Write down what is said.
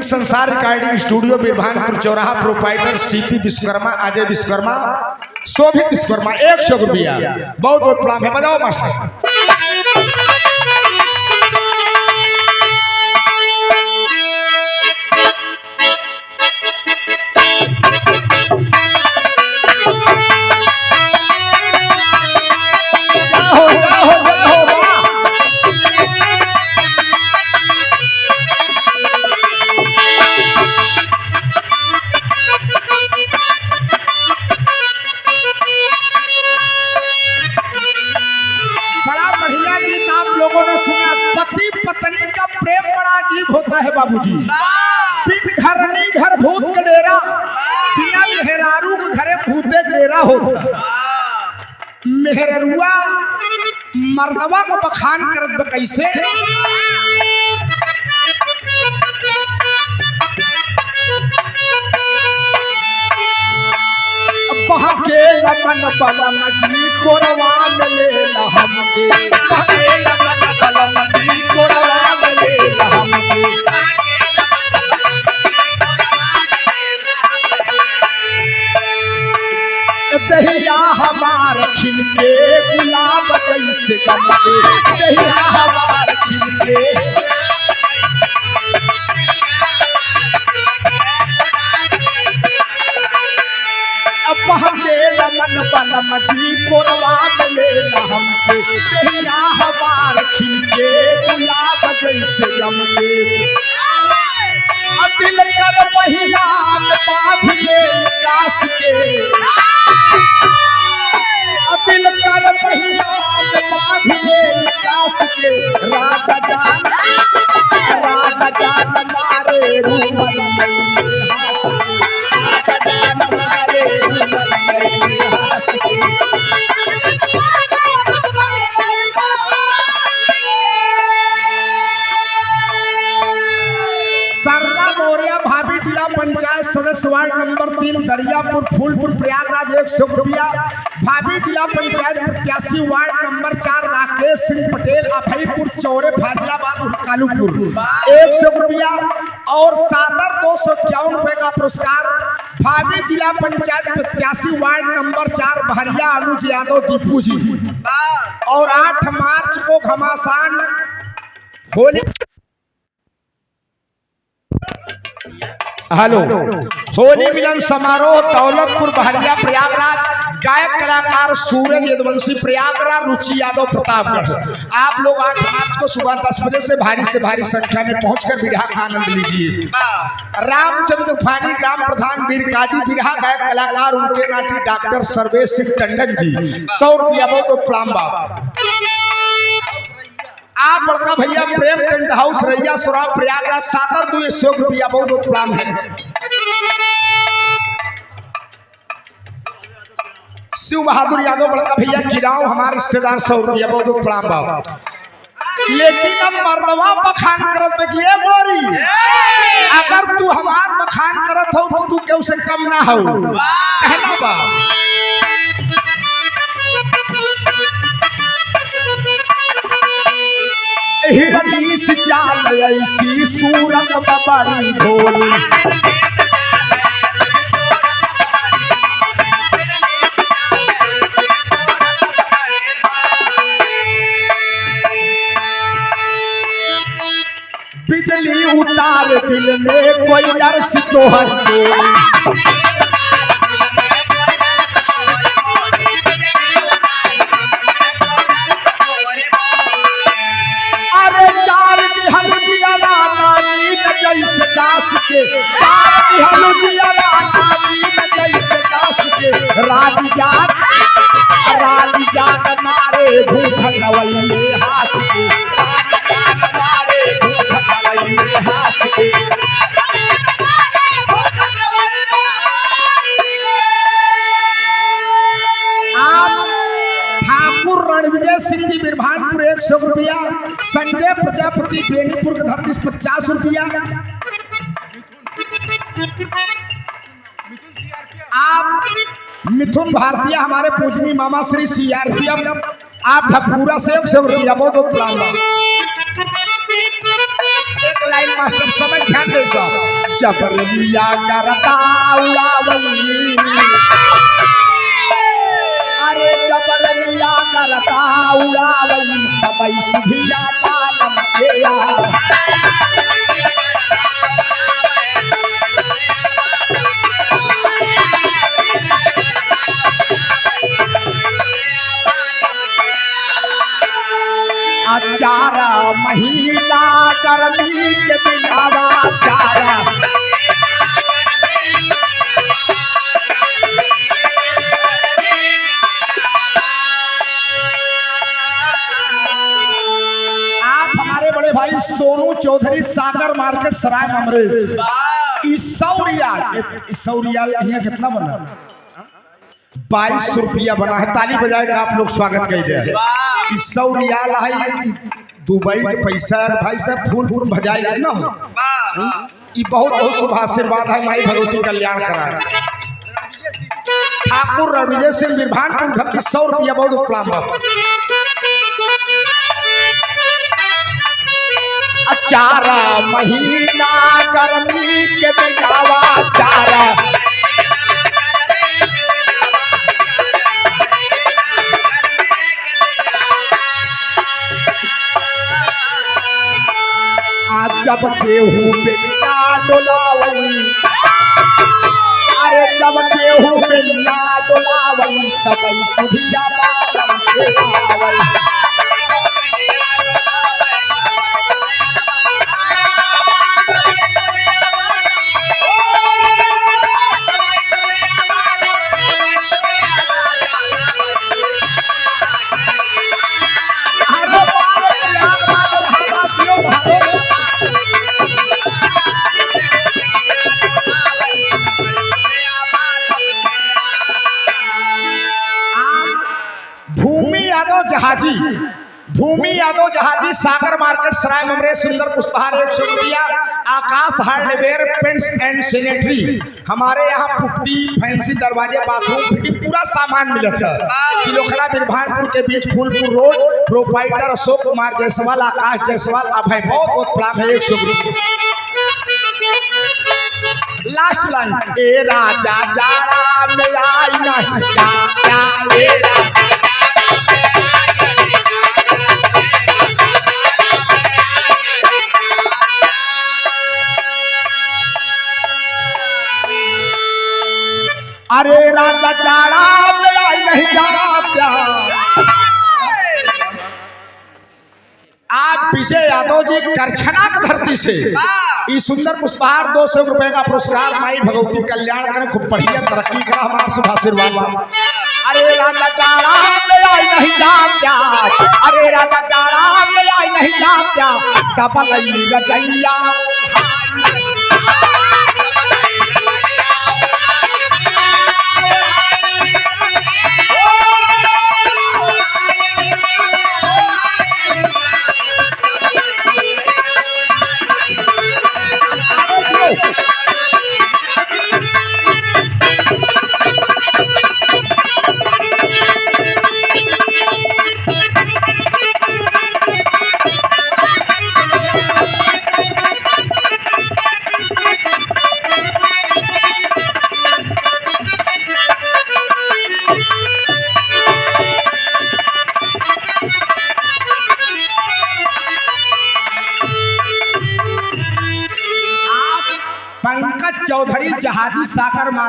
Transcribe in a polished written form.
संसार recording studio बिरभानपुर चौराहा, proprietor सीपी विश्वकर्मा, अजय विश्वकर्मा, शोभित विश्वकर्मा, 100 रुपया। बहुत बहुत प्रणाम है, बजाओ मास्टर। पति पत्नी का प्रेम बड़ा अजीब होता है बाबूजी। बिन घर नहीं घर भूत का डेरा, बिना मेहरारू के घरे भूते डेरा होता। मेहरुआ मर्दवा को बखान करत कैसे, बहके लमन बलम जी कोरवा में लेला हमके, बहके लमन बलम जी कोरवा में लेला हमके। दहिया हमार खिलके गुलाब जैसे गमके, दहिया हमार खिलके बहके लमन बलम जी कोरवा में लेला हमके, दहिया हमार खिलके गुलाब जैसे गमके। दिल कर पहिया बांध ले काश के, दिल कर पहिया बांध ले काश के। राजा जान मारे रूमन में हास के, राजा जान मारे रूमन में हास के। सरला मौर्य भाभी जिला पंचायत सदस्य वार्ड नंबर 3 दरियापुर फूलपुर प्रयागराज 100 रुपया। भाभी जिला पंचायत प्रत्याशी वार्ड नंबर 4 राकेश सिंह पटेल अभयपुर चौरे फाजिलाबाद कालूपुर 100 रुपया। और सादर 251 रुपये का पुरस्कार भाभी जिला पंचायत प्रत्याशी वार्ड नंबर 4 बहरिया अनुज यादव दीपू जी। और 8 मार्च को घमासान होली होली मिलन समारोह दौलतपुर बहरिया प्रयागराज। गायक कलाकार सूरज यदुवंशी प्रयागराज, रुचि यादव प्रतापगढ़। आप लोग 8 मार्च को सुबह 10 बजे से भारी संख्या में पहुंचकर बिरहा का आनंद लीजिए। रामचंद्र तूफानी ग्राम प्रधान वीर काजी बिरहा गायक कलाकार उनके नाती डॉक्टर सर्वेश सिंह टंडन जी 100 रुपया। बहुत प्रणाम बाप। आप बड़का भैया प्रेम टेंट हाउस रैया सुराव प्रयागराज सादर 200 रुपया। बहुत प्रणाम है। शिव बहादुर यादव बड़का भैया गिराव हमारे रिश्तेदार 100 रुपया। बहुत प्रणाम बाबा। लेकिन अब मर्दवा बखान करत में ये गोरी, अगर तू हमार बखान करत हो तो तू क्यों से कम ना हो, कहना बा। हिरनी चाल ऐसी सूरत बड़ी भोली, बिजली उतार दिल में कोई डर से तोहर बोली। दास के चार दिहलु दिया राना नीन जैसे दास के। रानी जान मारे भूख नवई में हास के, रानी जान मारे भूख नवई में हास के। आप ठाकुर रणविजय सिंह जी बिरभानपुर 100 रुपया। संजय प्रजापति बेनीपुर के धरती 50 रुपया। आप मिथुन भारतीय हमारे पूजनी मामा श्री CRPF आप ढकूरा से 100 रुपया। बहुत प्रणाम। एक लाइन मास्टर समय ध्यान देगा। जबरलिया करता उड़ावई, अरे जबरलिया करता उड़ावई तबई सुधिया तालम के चारा महीना गर्मी के दिनावा चारा आप हमारे बड़े भाई सोनू चौधरी सागर मार्केट सराय ममरेज सौरियाल यहाँ कितना बना 22 रुपया बना है। ताली बजाए का आप लोग स्वागत कर दे। 100 रियाल है दुबई के पैसा भाई साहब फूल फूल भजाई ना ये बहुत बहुत शुभ आशीर्वाद है। माई भगवती कल्याण करा ठाकुर रणविजय सिंह बिरभानपुर धरती 100 रुपया बहुत उपलब्ध। चारा महीना गर्मी के दिनावा चारा जब गेहूं बेलिया डोलावई, अरे जब गेहूं बेलिया डोलावई तबई सुधिया बालम के आवई। भूमि यादव जहाजी सागर मार्केट सराय ममरेज सुंदर पुष्पहार 100 रुपया। आकाश हार्डवेयर पेंट्स एंड सैनिटरी हमारे यहाँ पुट्टी फैंसी दरवाजे बाथरूम फिटिंग पूरा सामान मिलता है। सिलोखरा बिरभानपुर के बीच फूलपुर रोड। प्रोपाइटर अशोक कुमार जायसवाल आकाश जायसवाल अभय बहुत बहुत प्रणाम है। 100 रुपया। लास्ट लाइन ए राजा जाड़ा में आई नहीं जा ए राजा अरे राजा जाड़ा में आई नहीं जाता। आप विजय यादव जी करछना की धरती से इस सुंदर पुष्पहार 200 रुपए का पुरस्कार माई भगवती कल्याण करें, खूब बढ़िया तरक्की करा हमारा शुभ आशीर्वाद। अरे राजा जाड़ा में आई नहीं जाता, अरे राजा जाड़ा में आई नहीं जाता डबल रजैया पंकज चौधरी जहाजी सागर मार्केट